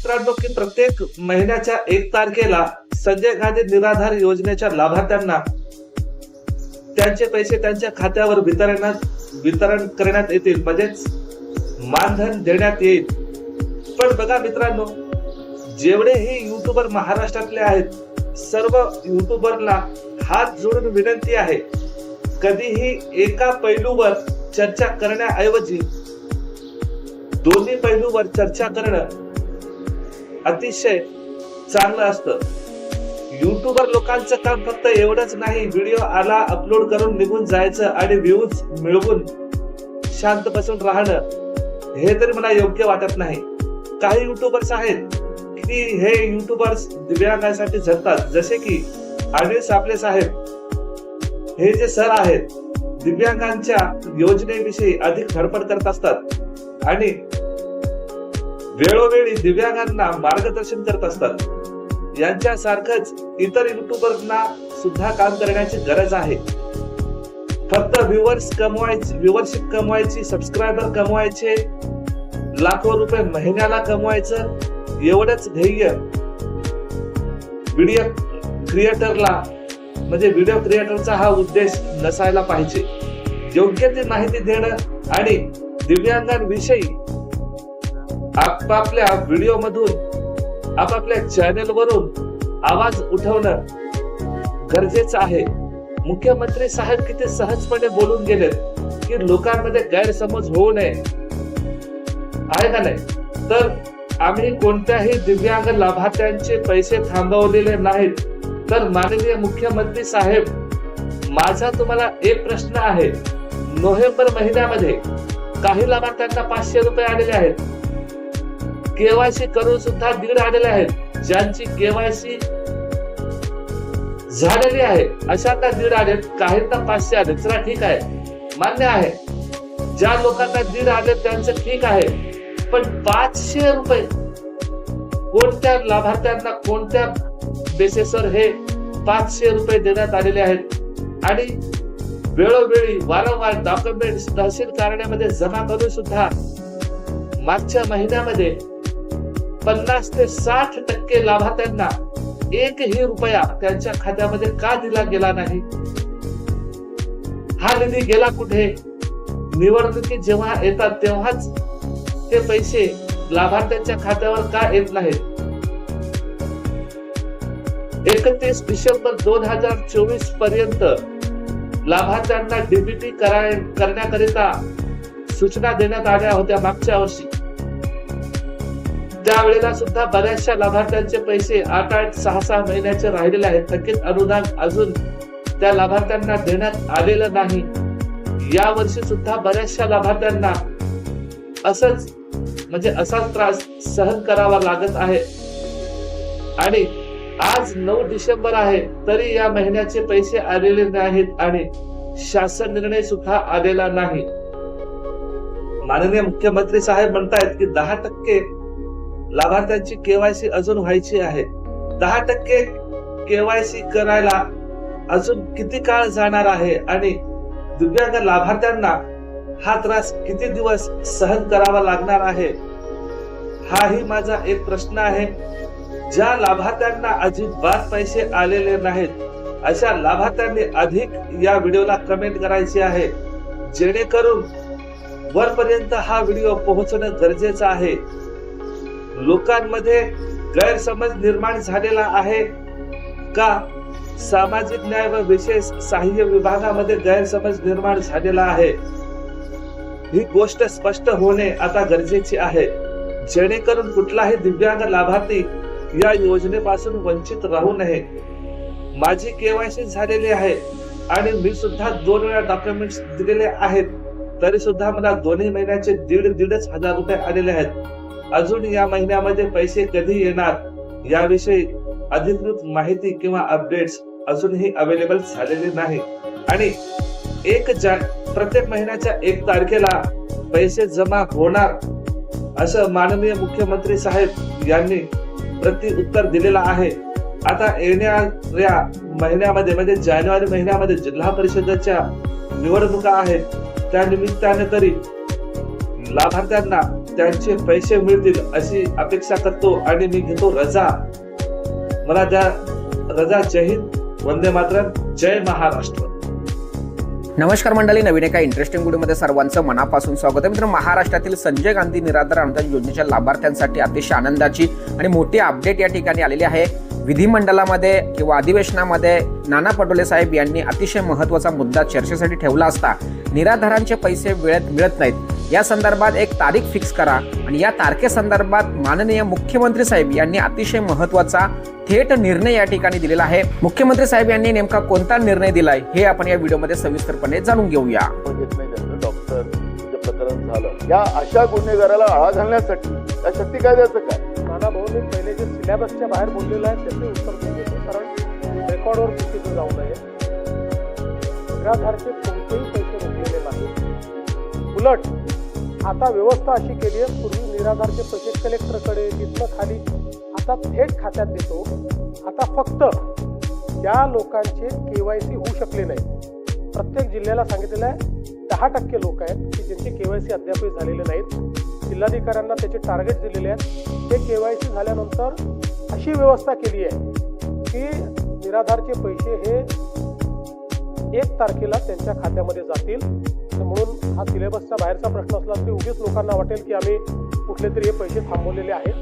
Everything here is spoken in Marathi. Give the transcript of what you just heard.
मित्रांनो की प्रत्येक महिन्याच्या 1 तारखेला संजय गांधी निराधार योजनेच्या लाभार्थ्यांना त्यांचे पैसे त्यांच्या खात्यावर वितरण करण्यात येतील, म्हणजेच मानधन देण्यात येईल. पण बघा मित्रांनो, जेवढेही युट्यूबर महाराष्ट्रातले आहेत, सर्व युट्यूबरला हात जोडून विनंती आहे, कधीही एका पैलूवर चर्चा करण्याऐवजी दोन्ही पैलूवर चर्चा करणं अतिशय चांगलं असतं. युट्यूबर लोकांचं काम फक्त एवढंच नाही, व्हिडिओ आला अपलोड करून निघून जायचं आणि व्ह्यूज मिळवून शांत बसून राहणं, हे तरी मला योग्य वाटत नाही. काही युट्यूबर्स आहेत की हे युट्यूबर्स दिव्यांगांसाठी झटतात, जसे की अनिल सापले साहेब हे जे सर आहेत, दिव्यांगांच्या योजनेविषयी अधिक धडपड करत असतात आणि वेळोवेळी दिव्यांगांना मार्गदर्शन करत असतात. यांच्यासारखंच इतर युट्यूबरना सुद्धा काम करण्याची गरज आहे. फक्त व्ह्यूअरशिप कमवायची, सबस्क्रायबर कमवायचे, लाखो रुपये महिन्याला कमवायचं, एवढंच ध्येय व्हिडिओ क्रिएटरचा हा उद्देश नसायला पाहिजे. योग्य ती माहिती देणं आणि दिव्यांगांविषयी आपापल्या व्हिडिओ मधून, आपापल्या चॅनल वरून आवाज उठवणं गरजेचं आहे. मुख्यमंत्री साहेब किती सहजपणे बोलून गेलेत की लोकांमध्ये गैरसमज होऊ नये, आहे का नाही? तर आम्ही कोणत्याही दिव्यांग लाभार्थ्यांचे पैसे थांबवलेले नाहीत. तर माननीय मुख्यमंत्री साहेब, माझा तुम्हाला एक प्रश्न आहे. नोव्हेंबर महिन्यामध्ये काही लाभार्थ्यांना 500 रुपये आलेले आहेत. केवायसी करून सुद्धा 1.5 आलेले आहेत. ज्यांची केवायसी झालेली आहे अशांना 1.5 आलेत, काहींना 500 आले. चला ठीक आहे, मान्य आहे. ज्या लोकांना 1.5 आले त्यांचं ठीक आहे, पण 500 रुपये कोणत्या लाभार्थ्यांना, कोणत्या बेसिसवर हे 500 रुपये देण्यात आलेले आहेत? आणि वेळोवेळी वारंवार डॉक्युमेंट्स तहसील कार्यालयामध्ये जमा करून सुद्धा मागच्या महिन्यामध्ये 50 ते 60% लाभार्थ्यांना 1ही रुपया त्यांच्या खात्यामध्ये का दिला गेला नाही? हा निधी गेला कुठे? निवडणुकी जेव्हा येतात तेव्हाच ते पैसे लाभार्थ्यांच्या खात्यावर का येत नाहीत? 31 डिसेंबर 2024 पर्यंत लाभार्थ्यांना डीबीटी करण्याकरिता सूचना देण्यात आल्या होत्या मागच्या वर्षी. त्यावेळेला सुद्धा बऱ्याचशा लाभार्थ्यांचे पैसे 8-8, 6-6 महिन्याचे राहिलेले आहेत. थकीत अनुदान अजून त्या लाभार्थ्यांना देण्यात आलेलं नाही. या वर्षी सुद्धा बऱ्याचशा लाभार्थ्यांना असाच त्रास सहन करावा लागत आहे. आणि आज 9 डिसेंबर आहे तरी या महिन्याचे पैसे आलेले नाहीत आणि शासन निर्णय सुद्धा आलेला नाही. माननीय मुख्यमंत्री साहेब म्हणतायत की 10% लाभार्थ्यांची केवायसी अजून व्हायची आहे. 10% केवायसी करायला अजून किती काळ जाणार आहे आणि दिव्यांग लाभार्थ्यांना हा त्रास किती दिवस सहन करावा लागणार आहे? हाही माझा एक प्रश्न आहे. ज्या लाभार्थ्यांना अजिबात पैसे आलेले नाहीत अशा लाभार्थ्यांनी अधिक या व्हिडिओला कमेंट करायची आहे, जेणेकरून वरपर्यंत हा व्हिडिओ पोहोचणं गरजेचं आहे. लोकांमध्ये गैरसमज निर्माण झालेला आहे का? सामाजिक न्याय व विशेष सहाय्य विभागामध्ये गैरसमज निर्माण झालेला आहे. ही गोष्ट स्पष्ट होणे आता गरजेची आहे, जेणेकरून कुठलाही दिव्यांग लाभार्थी या योजनेपासून वंचित राहू नये. माझी केवायसी झालेली आहे आणि मी सुद्धा 2 वेळा डॉक्युमेंट्स दिलेले आहेत, तरी सुद्धा मला 2 महिन्याचे 1.5 हजार रुपये आलेले आहेत. अजून या महिन्यामध्ये पैसे कधी येणार याविषयी अधिकृत माहिती किंवा अपडेट्स अजूनही अवेलेबल झालेले नाही. आणि प्रत्येक महिन्याच्या 1 तारखेला पैसे जमा होणार असं माननीय मुख्यमंत्री साहेब यांनी प्रति उत्तर दिलेलं आहे. आता येणाऱ्या महिन्यामध्ये म्हणजे जानेवारी महिन्यामध्ये जिल्हा परिषदेच्या निवडणुका आहेत. त्या निमित्ताने तरी लाभार्थ्यांना त्यांचे पैसे मिळतील अशी अपेक्षा करतो आणि मी घेतो रजा. मला द्या रजा. जय हिंद, वंदे मातरम, जय महाराष्ट्र. नमस्कार मंडळी, नवीन एका इंटरेस्टिंग व्हिडिओमध्ये सर्वांचं मनापासून स्वागत आहे. मित्रांनो, महाराष्ट्रातील संजय गांधी निराधार अनुदान योजनेच्या लाभार्थ्यांसाठी अतिशय आनंदाची आणि मोठी अपडेट या ठिकाणी आलेली आहे. विधिमंडळामध्ये किंवा अधिवेशनामध्ये नाना पटोले साहेब यांनी अतिशय महत्त्वाचा मुद्दा चर्चेसाठी ठेवला असता. निराधारांचे पैसे वेळेत मिळत नाहीत, या संदर्भात एक तारीख फिक्स करा आणि या तारखेसंदर्भात माननीय मुख्यमंत्री साहेब यांनी अतिशय महत्त्वाचा थेट निर्णय या ठिकाणी दिलेला आहे. मुख्यमंत्री साहेब यांनी नेमका कोणता निर्णय दिलाय हे आपण या व्हिडिओमध्ये सविस्तरपणे जाणून घेऊया. डॉक्टर प्रकरण झालं, या अशा गुन्हेगाराला आळा घालण्यासाठी या शक्ती कायद्याचं काय? नाना भाऊंनी पहिले जे सिलेबसच्या बाहेर बोललेलं आहे त्याचे उत्तर देऊन घेतो, कारण रेकॉर्डवर चुकीचं जाऊ नये. निराधारचे कोणतेही पैसे रोखलेले नाही. उलट आता व्यवस्था अशी केली आहे, पूर्वी निराधारचे पैसे कलेक्टरकडे, तिथनं खाली, आता थेट खात्यात देतो. आता फक्त ज्या लोकांचे KYC होऊ शकले नाही, प्रत्येक जिल्ह्याला सांगितलेलं आहे 10% लोक आहेत की ज्यांचे KYC अद्यापही झालेले नाहीत. जिल्हाधिकाऱ्यांना त्याचे टार्गेट दिलेले आहेत. ते KYC झाल्यानंतर अशी व्यवस्था केली आहे की निराधारचे पैसे हे 1 तारखेला त्यांच्या खात्यामध्ये जातील. म्हणून हा सिलेबसचा बाहेरचा प्रश्न असला तरी उगीच लोकांना वाटेल की आम्ही कुठले तरी हे पैसे थांबवलेले आहेत.